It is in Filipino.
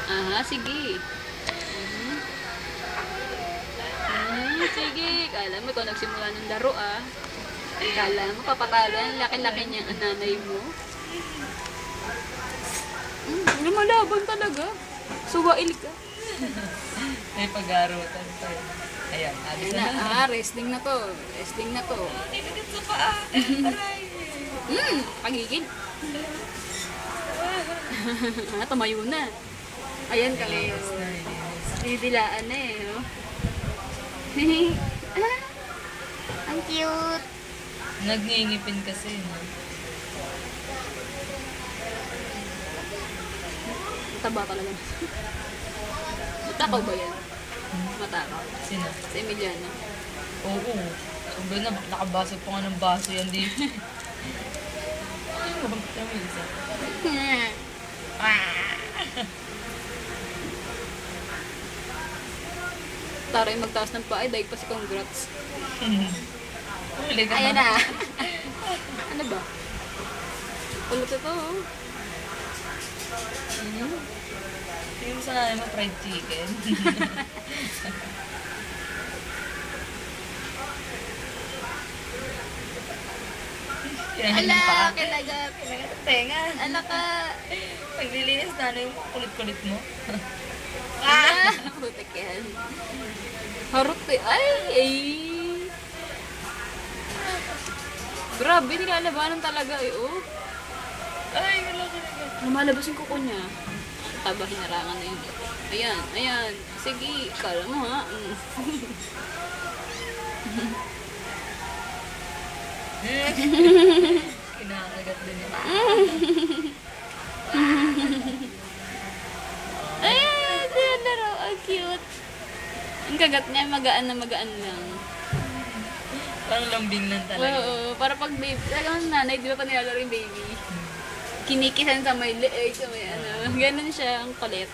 Aha, sige. Sige. Kala mo ikaw nagsimula ng laro ah. Kala mo papatalo ang laki-laki niya ang nanay mo. Lumalaban talaga. Suwail ka. May pag-aarutan pa. Ayan, alis Ayan na. na, wrestling na to. Wrestling na to. Tinagit sa paa. Aray. Pagigil. Tumayo na. Ayan ka ngayon. Didilaan na eh. No? Ang cute. Nagngingipin kasi. No? Mataba talaga. Matakaw ba yan? Matakaw. Sino? Si Emiliano. Oo. Sabi na, nakabasag pa nga ng baso yan dito. Ano ba? Tama yung isa. Taray magtaas ng paa, daig pa si congrats. Ulit Ayan na. Ano ba? Ulit ito. Tingin mo sa nanay mo, fried chicken. Ala, kinagat. Kinagat ang tenga. Ala ka. Paglilinis nanay mo, kulit-kulit mo. Putik yan. Harot eh. Ay! Grabe, nilalabanan talaga eh, oh. Ay, wala ka na. Lumalabas yung kuko niya. Taba, hinarangan na yun. Ayan, ayan. Sige, kala mo ha. Kinakagat din niya. Ayan, ayan na raw. Ang cute. Ang kagat niya, magaan na magaan lang. Parang lambing lang talaga. Oo, para pag baby, talagang nanay, di ba pa nilalaro yung baby? Kinikisan sa may leeg, sa may ano. Ganun siya, ang kulit.